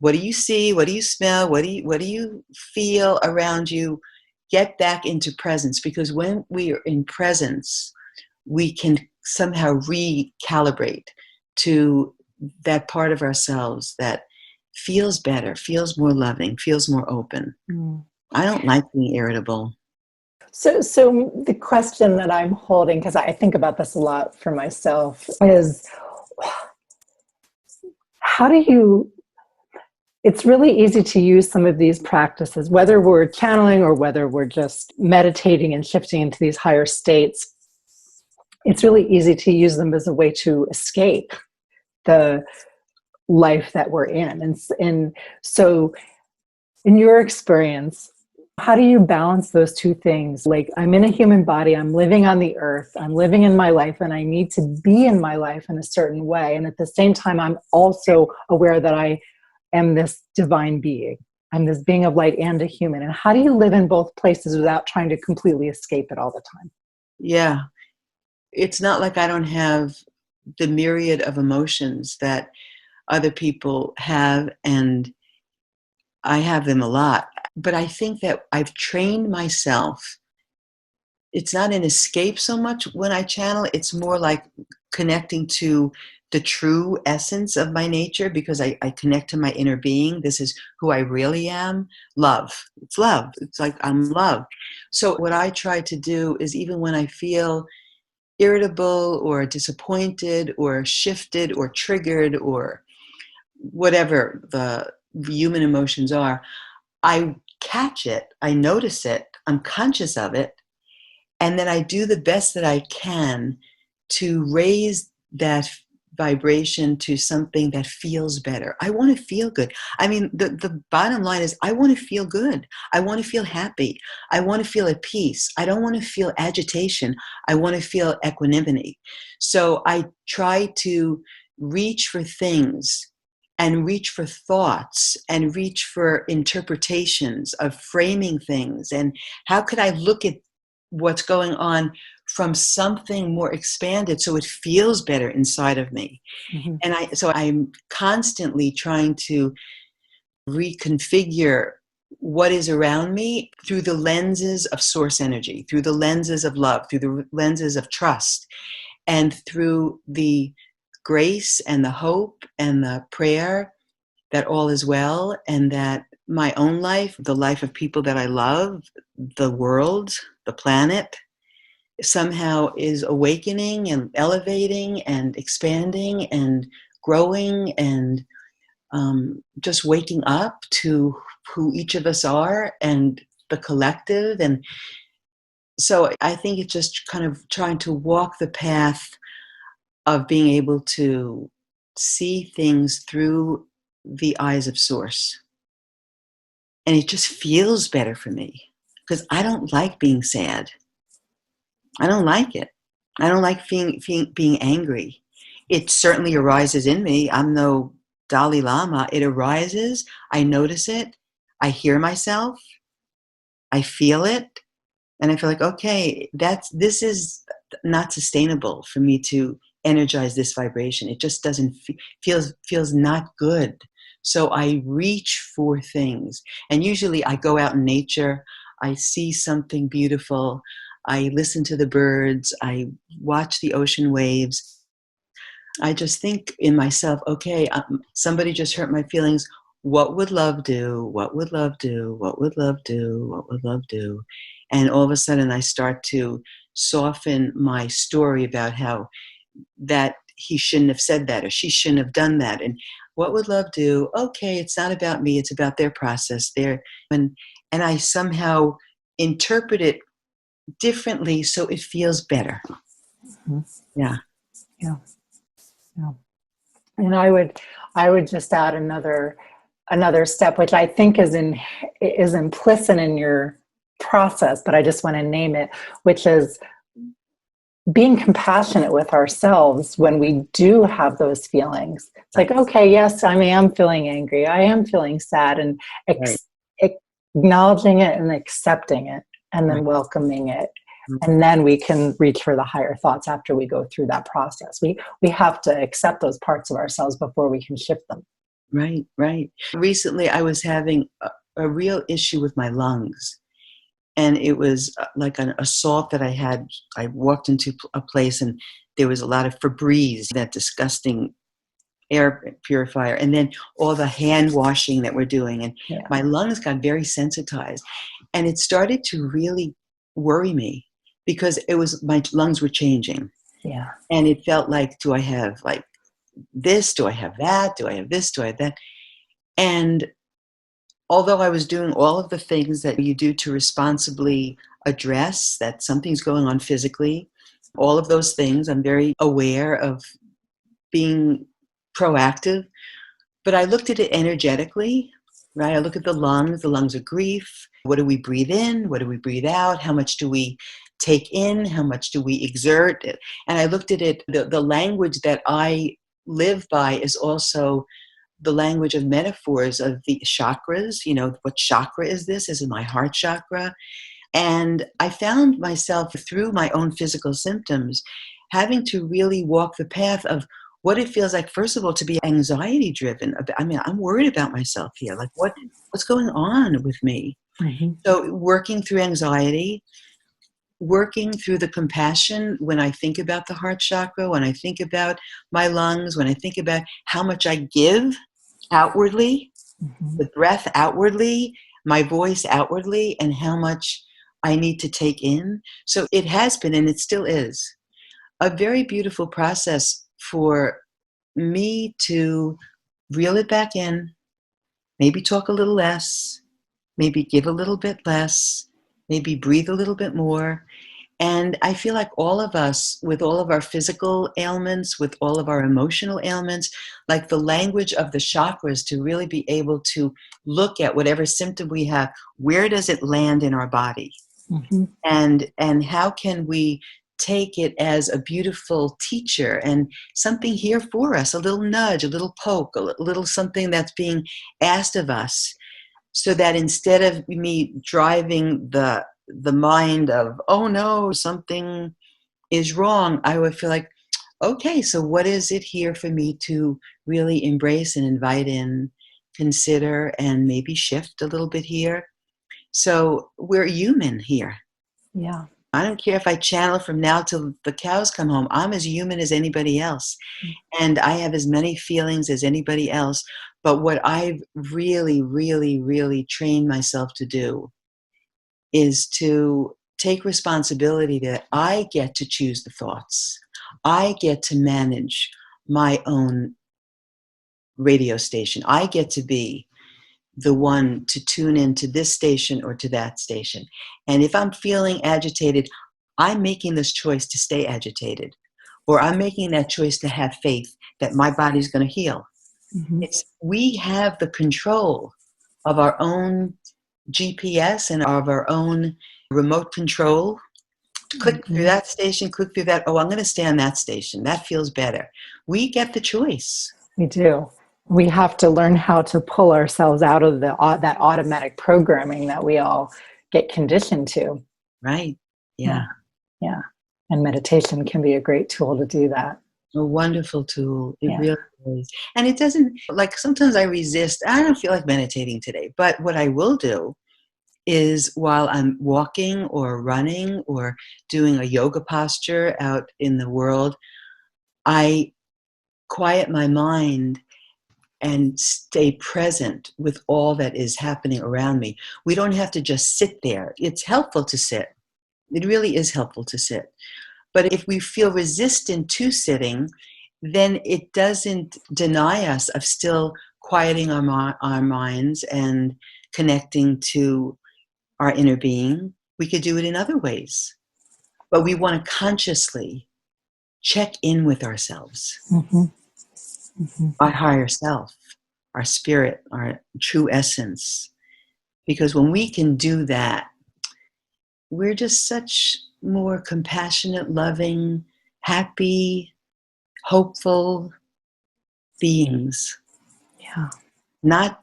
What do you see? What do you smell? What do you feel around you? Get back into presence, because when we are in presence, we can somehow recalibrate to that part of ourselves that feels better, feels more loving, feels more open. I don't like being irritable. So the question that I'm holding, because I think about this a lot for myself, is how do you, it's really easy to use some of these practices, whether we're channeling or whether we're just meditating and shifting into these higher states. It's really easy to use them as a way to escape the life that we're in. And so in your experience, how do you balance those two things? Like, I'm in a human body, I'm living on the earth, I'm living in my life, and I need to be in my life in a certain way. And at the same time, I'm also aware that I am this divine being. I'm this being of light and a human. And how do you live in both places without trying to completely escape it all the time? Yeah. It's not like I don't have the myriad of emotions that other people have, and I have them a lot. But I think that I've trained myself. It's not an escape so much when I channel. It's more like connecting to the true essence of my nature, because I connect to my inner being. This is who I really am. Love. It's love. It's like I'm love. So what I try to do is, even when I feel irritable or disappointed or shifted or triggered or whatever the human emotions are, I catch it, I notice it, I'm conscious of it, and then I do the best that I can to raise that vibration to something that feels better. I want to feel good. I mean, the bottom line is I want to feel good. I want to feel happy. I want to feel at peace. I don't want to feel agitation. I want to feel equanimity. So I try to reach for things and reach for thoughts and reach for interpretations of framing things. And how could I look at what's going on from something more expanded so it feels better inside of me? Mm-hmm. And so I'm constantly trying to reconfigure what is around me through the lenses of source energy, through the lenses of love, through the lenses of trust, and through the grace and the hope and the prayer that all is well, and that my own life, the life of people that I love, the world, the planet, somehow is awakening and elevating and expanding and growing, and just waking up to who each of us are and the collective. And so I think it's just kind of trying to walk the path of being able to see things through the eyes of source. And it just feels better for me, because I don't like being sad. I don't like it. I don't like being angry. It certainly arises in me. I'm no Dalai Lama. It arises. I notice it. I hear myself. I feel it. And I feel like, okay, this is not sustainable for me to energize this vibration. It just doesn't feels not good. So I reach for things. And usually I go out in nature. I see something beautiful. I listen to the birds. I watch the ocean waves. I just think in myself, okay, somebody just hurt my feelings. What would love do? What would love do? What would love do? What would love do? And all of a sudden I start to soften my story about how that he shouldn't have said that, or she shouldn't have done that. And what would love do? Okay, it's not about me. It's about their process. And I somehow interpret it differently so it feels better. Mm-hmm. Yeah. Yeah. Yeah. And I would just add another step, which I think is implicit in your process, but I just want to name it, which is being compassionate with ourselves when we do have those feelings. It's like, okay, yes, I am feeling angry. I am feeling sad, and Right. acknowledging it and accepting it, and then Right. welcoming it. Mhm. And then we can reach for the higher thoughts after we go through that process. We have to accept those parts of ourselves before we can shift them. Right, right. Recently, I was having a real issue with my lungs. And it was like an assault that I had. I walked into a place and there was a lot of Febreze, that disgusting air purifier, and then all the hand washing that we're doing. And Yeah. my lungs got very sensitized. And it started to really worry me because my lungs were changing. Yeah. And it felt like, do I have like this? Do I have that? Do I have this? Do I have that? And although I was doing all of the things that you do to responsibly address that something's going on physically, all of those things, I'm very aware of being proactive, but I looked at it energetically, right? I look at the lungs are grief. What do we breathe in? What do we breathe out? How much do we take in? How much do we exert? And I looked at it, the language that I live by is also the language of metaphors of the chakras. What chakra is this? Is it my heart chakra? And I found myself through my own physical symptoms having to really walk the path of what it feels like, first of all, to be anxiety driven. I mean, I'm worried about myself here. Like what's going on with me? Mm-hmm. So working through anxiety, working through the compassion when I think about the heart chakra, when I think about my lungs, when I think about how much I give outwardly, Mm-hmm. the breath outwardly, my voice outwardly, and how much I need to take in. So it has been, and it still is, a very beautiful process for me to reel it back in, maybe talk a little less, maybe give a little bit less, maybe breathe a little bit more. And I feel like all of us, with all of our physical ailments, with all of our emotional ailments, like the language of the chakras, to really be able to look at whatever symptom we have, where does it land in our body? Mm-hmm. And how can we take it as a beautiful teacher and something here for us, a little nudge, a little poke, a little something that's being asked of us, so that instead of me driving the mind of, oh no, something is wrong, I would feel like, okay, so what is it here for me to really embrace and invite in, consider, and maybe shift a little bit here? So we're human here. Yeah. I don't care if I channel from now till the cows come home. I'm as human as anybody else. And I have as many feelings as anybody else. But what I've really, really, really trained myself to do is to take responsibility that I get to choose the thoughts. I get to manage my own radio station. I get to be the one to tune into this station or to that station. And if I'm feeling agitated, I'm making this choice to stay agitated, or I'm making that choice to have faith that my body's going to heal. Mm-hmm. We have the control of our own GPS and of our own remote control. Click through that station, click through that. Oh, I'm going to stay on that station. That feels better. We get the choice. We do. We have to learn how to pull ourselves out of that automatic programming that we all get conditioned to. Right. Yeah. Yeah. And meditation can be a great tool to do that. A wonderful tool. It Yeah. really is. And it doesn't, like, sometimes I resist. I don't feel like meditating today. But what I will do is, while I'm walking or running or doing a yoga posture out in the world, I quiet my mind and stay present with all that is happening around me. We don't have to just sit there. It's helpful to sit. It really is helpful to sit. But if we feel resistant to sitting, then it doesn't deny us of still quieting our minds and connecting to our inner being. We could do it in other ways. But we want to consciously check in with ourselves. Mm-hmm. our higher self, our spirit, our true essence. Because when we can do that, we're just such more compassionate, loving, happy, hopeful beings. Yeah. Not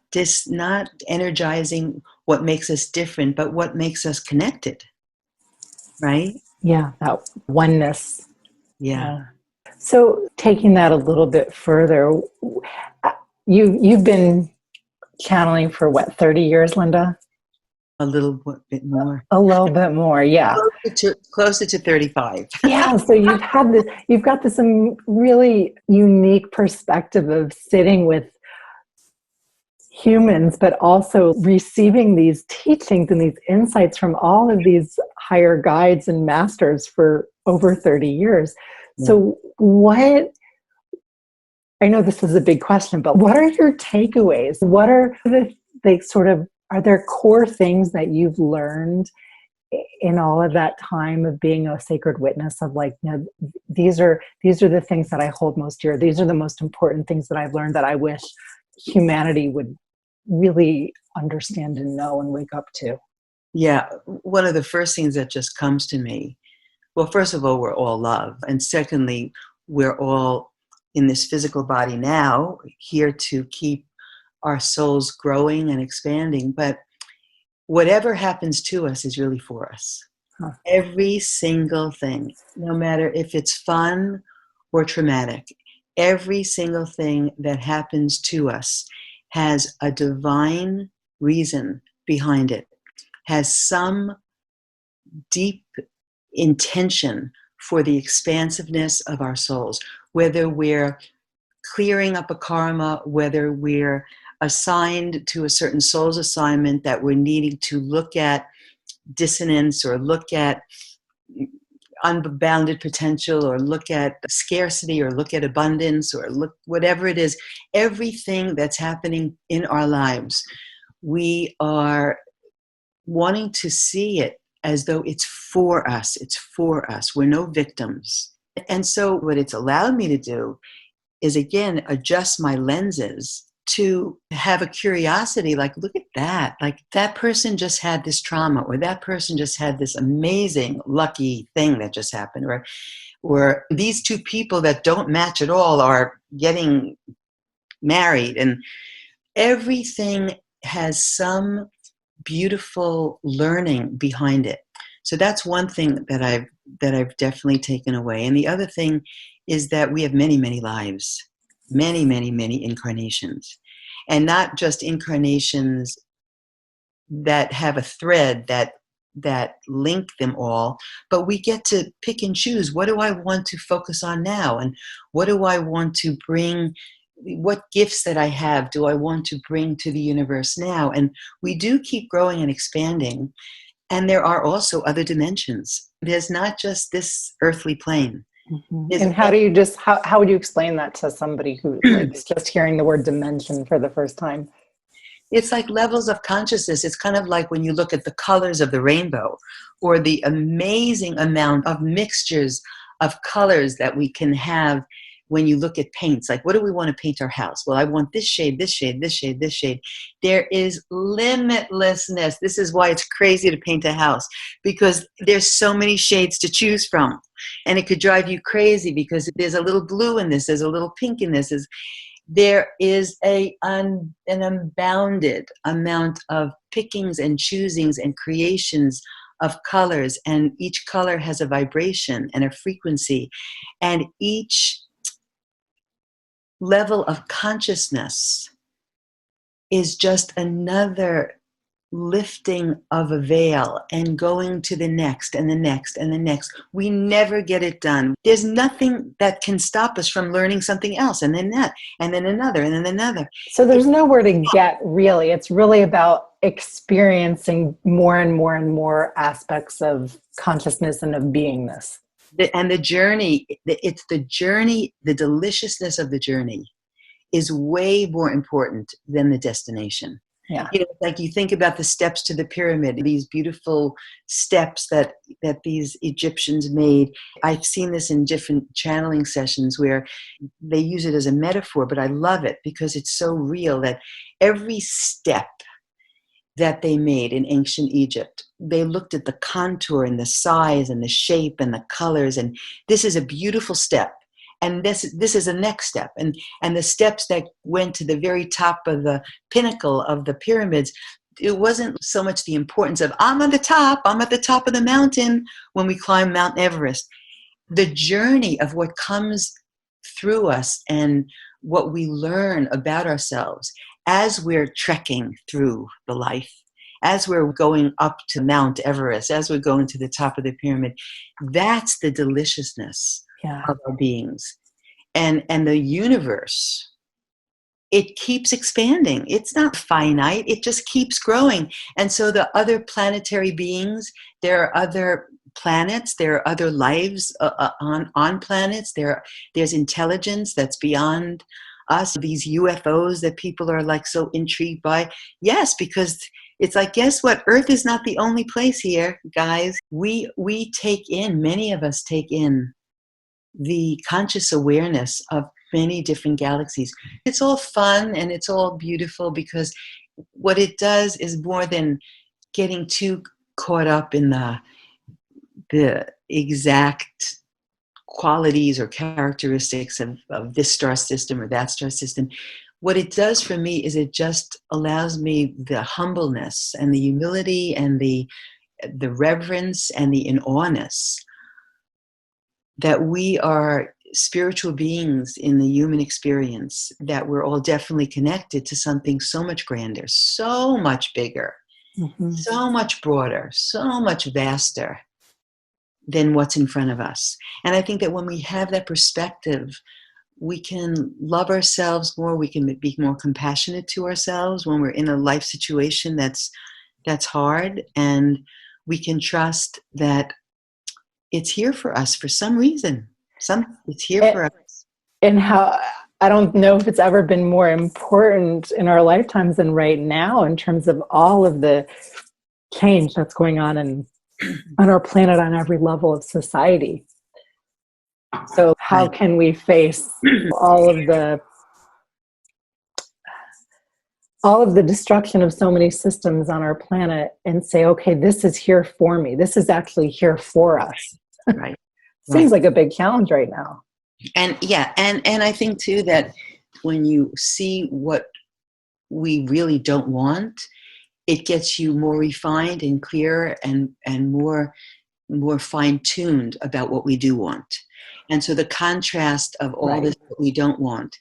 energizing what makes us different, but what makes us connected. Right? Yeah. That oneness. Yeah. So taking that a little bit further, you've been channeling for what, 30 years, Linda? A little bit more. A little bit more, yeah. Closer to 35. Yeah, so you've got this really unique perspective of sitting with humans, but also receiving these teachings and these insights from all of these higher guides and masters for over 30 years. So I know this is a big question, but what are your takeaways? What are are there core things that you've learned in all of that time of being a sacred witness of, like, you know, these are the things that I hold most dear. These are the most important things that I've learned that I wish humanity would really understand and know and wake up to? Yeah. One of the first things that just comes to me, well, first of all, we're all love. And secondly, we're all in this physical body now, here to keep our souls growing and expanding. But whatever happens to us is really for us. Huh. Every single thing, no matter if it's fun or traumatic, every single thing that happens to us has a divine reason behind it, has some deep intention for the expansiveness of our souls, whether we're clearing up a karma, whether we're assigned to a certain soul's assignment that we're needing to look at dissonance or look at unbounded potential or look at scarcity or look at abundance or look whatever it is, everything that's happening in our lives, we are wanting to see it as though it's for us. It's for us. We're no victims. And so what it's allowed me to do is, again, adjust my lenses to have a curiosity, like, look at that. Like, that person just had this trauma, or that person just had this amazing, lucky thing that just happened, or these two people that don't match at all are getting married. And everything has some beautiful learning behind it. So that's one thing that I've definitely taken away. And the other thing is that we have many, many lives, many, many, many incarnations, and not just incarnations that have a thread that link them all, but we get to pick and choose. What do I want to focus on now? And what do I want to bring? What gifts that I have do I want to bring to the universe now? And we do keep growing and expanding. And there are also other dimensions. There's not just this earthly plane. Mm-hmm. And how would you explain that to somebody who is just hearing the word dimension for the first time? It's like levels of consciousness. It's kind of like when you look at the colors of the rainbow, or the amazing amount of mixtures of colors that we can have when you look at paints. Like, what do we want to paint our house? Well, I want this shade, this shade, this shade, this shade. There is limitlessness. This is why it's crazy to paint a house, because there's so many shades to choose from. And it could drive you crazy because there's a little blue in this, there's a little pink in this. There is an unbounded amount of pickings and choosings and creations of colors, and each color has a vibration and a frequency, and each level of consciousness is just another lifting of a veil and going to the next and the next and the next. We never get it done. There's nothing that can stop us from learning something else, and then that, and then another, and then another. So there's nowhere to get, really. It's really about experiencing more and more and more aspects of consciousness and of beingness. And the journey, it's the journey, the deliciousness of the journey is way more important than the destination. Yeah. You know, like you think about the steps to the pyramid, these beautiful steps that these Egyptians made. I've seen this in different channeling sessions where they use it as a metaphor, but I love it because it's so real that every step that they made in ancient Egypt, they looked at the contour and the size and the shape and the colors, and this is a beautiful step. And this is the next step. And the steps that went to the very top of the pinnacle of the pyramids, it wasn't so much the importance of, I'm at the top of the mountain when we climb Mount Everest. The journey of what comes through us and what we learn about ourselves as we're trekking through the life, as we're going up to Mount Everest, as we're going to the top of the pyramid, that's the deliciousness of our beings. And the universe, it keeps expanding. It's not finite. It just keeps growing. And so the other planetary beings, there are other planets, there are other lives on planets. There's intelligence that's beyond us. These UFOs that people are like so intrigued by. Yes, because it's like, guess what? Earth is not the only place here, guys. We take in, many of us take in the conscious awareness of many different galaxies. It's all fun and it's all beautiful because what it does is more than getting too caught up in the exact qualities or characteristics of this star system or that star system. What it does for me is it just allows me the humbleness and the humility and the reverence and the in-awness that we are spiritual beings in the human experience, that we're all definitely connected to something so much grander, so much bigger, so much broader, so much vaster than what's in front of us. And I think that when we have that perspective, we can love ourselves more, we can be more compassionate to ourselves when we're in a life situation that's hard, and we can trust that it's here for us for some reason. It's here for us. And how, I don't know if it's ever been more important in our lifetimes than right now in terms of all of the change that's going on on our planet on every level of society. So how can we face all of the destruction of so many systems on our planet and say, okay, this is here for me. This is actually here for us. Right. Seems like a big challenge right now. And yeah, and I think too that when you see what we really don't want, it gets you more refined and clearer and more fine-tuned about what we do want. And so the contrast of all this that we don't want,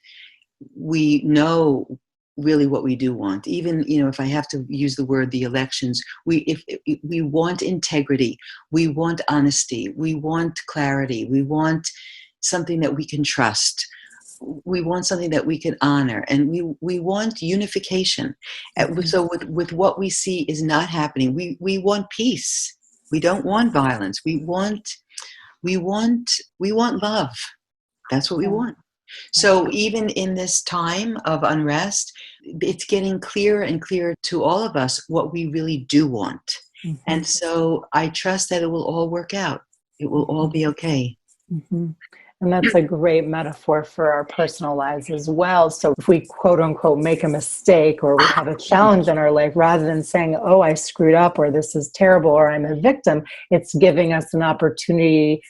we know really what we do want. Even, if I have to use the word the elections, if we want integrity, we want honesty, we want clarity, we want something that we can trust, we want something that we can honor, and we want unification. So with what we see is not happening, we want peace. We don't want violence. We want love. That's what we want. So even in this time of unrest, it's getting clearer and clearer to all of us what we really do want. And so I trust that it will all work out. It will all be okay. And that's a great metaphor for our personal lives as well. So if we quote unquote make a mistake or we have a challenge in our life, rather than saying, oh, I screwed up, or this is terrible, or I'm a victim, it's giving us an opportunity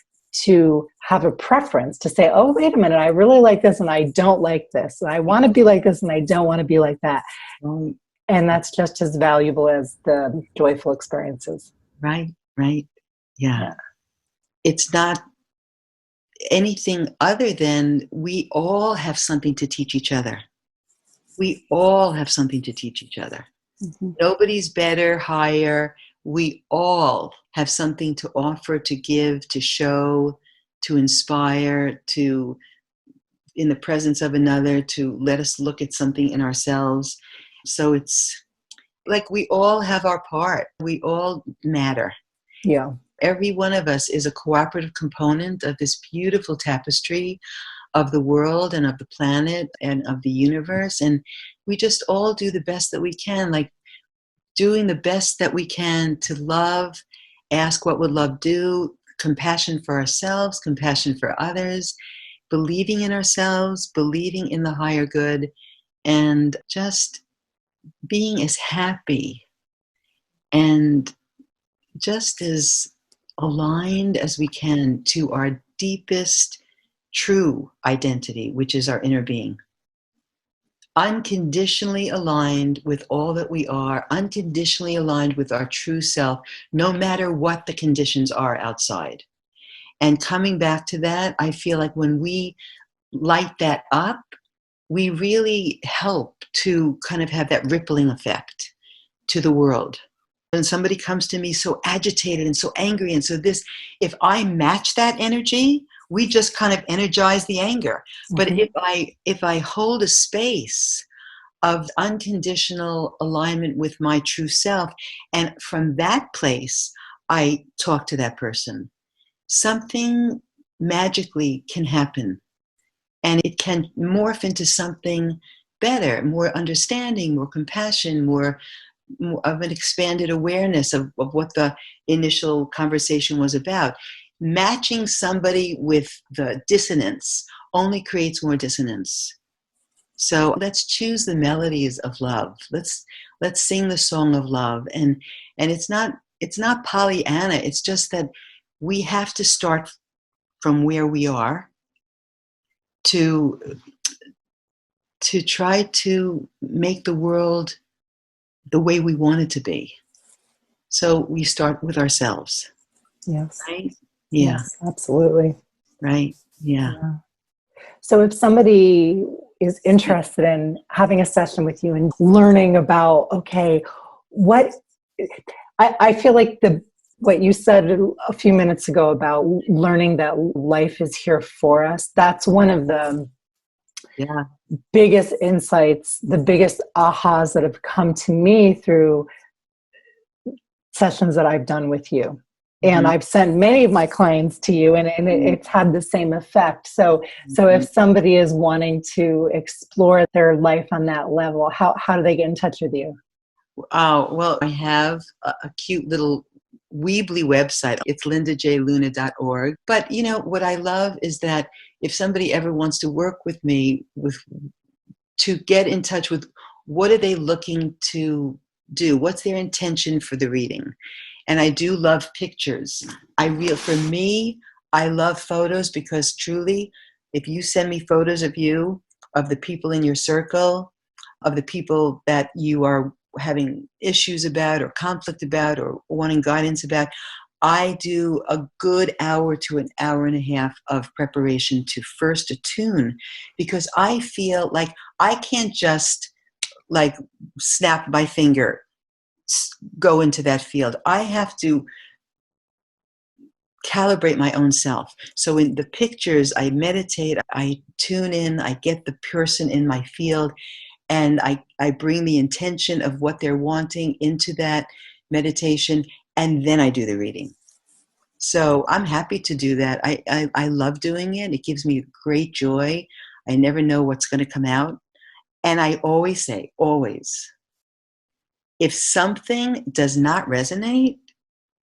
to have a preference, to say, oh, wait a minute, I really like this and I don't like this. I want to be like this and I don't want to be like that. And that's just as valuable as the joyful experiences. Right. Yeah. It's not anything other than we all have something to teach each other. We all have something to teach each other. Nobody's better, higher. We all have something to offer, to give, to show, to inspire, to, in the presence of another, to let us look at something in ourselves. So it's like we all have our part. We all matter. Yeah. Every one of us is a cooperative component of this beautiful tapestry of the world and of the planet and of the universe. And we just all do the best that we can, like doing the best that we can to love, ask what would love do, compassion for ourselves, compassion for others, believing in ourselves, believing in the higher good, and just being as happy and just as aligned as we can to our deepest true identity, which is our inner being. Unconditionally aligned with all that we are, unconditionally aligned with our true self, no matter what the conditions are outside. And coming back to that, I feel like when we light that up, we really help to kind of have that rippling effect to the world. When somebody comes to me so agitated and so angry and so this, if I match that energy, we just kind of energize the anger. But if I hold a space of unconditional alignment with my true self, and from that place I talk to that person, something magically can happen, and it can morph into something better, more understanding, more compassion, more of an expanded awareness of what the initial conversation was about. Matching somebody with the dissonance only creates more dissonance. So let's choose the melodies of love. Let's sing the song of love. And it's not Pollyanna. It's just that we have to start from where we are to try to make the world the way we want it to be. So we start with ourselves. Yes. Right? Yeah. Yes, absolutely. Right. Yeah. So if somebody is interested in having a session with you and learning about, okay, what I feel like what you said a few minutes ago about learning that life is here for us, that's one of the biggest insights, the biggest ahas that have come to me through sessions that I've done with you. And I've sent many of my clients to you, and it's had the same effect. So if somebody is wanting to explore their life on that level, how do they get in touch with you? Oh, well, I have a cute little Weebly website. It's lindajluna.org. But, what I love is that if somebody ever wants to work with me, to get in touch with what are they looking to do? What's their intention for the reading? And I do love pictures. For me, I love photos because truly, if you send me photos of you, of the people in your circle, of the people that you are having issues about or conflict about or wanting guidance about, I do a good hour to an hour and a half of preparation to first attune, because I feel like I can't just snap my finger, go into that field. I have to calibrate my own self. So in the pictures, I meditate, I tune in, I get the person in my field, and I bring the intention of what they're wanting into that meditation, and then I do the reading. So I'm happy to do that. I love doing it. It gives me great joy. I never know what's going to come out. And I always say, if something does not resonate,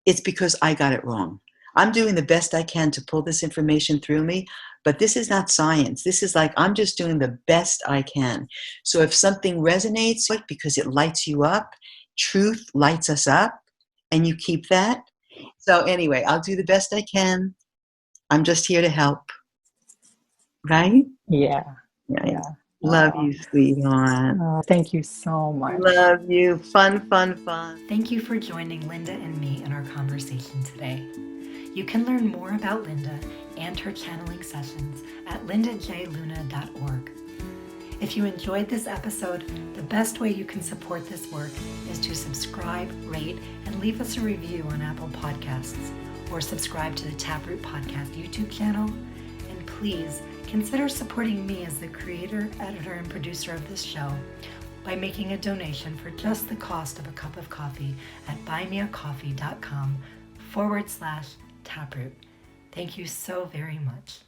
it's because I got it wrong. I'm doing the best I can to pull this information through me, but this is not science. This is I'm just doing the best I can. So if something resonates, because it lights you up, truth lights us up, and you keep that. So anyway, I'll do the best I can. I'm just here to help. Right? Yeah. Love you, sweetheart. Thank you so much. Love you. Fun. Thank you for joining Linda and me in our conversation today. You can learn more about Linda and her channeling sessions at lindajluna.org. If you enjoyed this episode, the best way you can support this work is to subscribe, rate, and leave us a review on Apple Podcasts, or subscribe to the Taproot Podcast YouTube channel. And please consider supporting me as the creator, editor, and producer of this show by making a donation for just the cost of a cup of coffee at buymeacoffee.com/Taproot. Thank you so very much.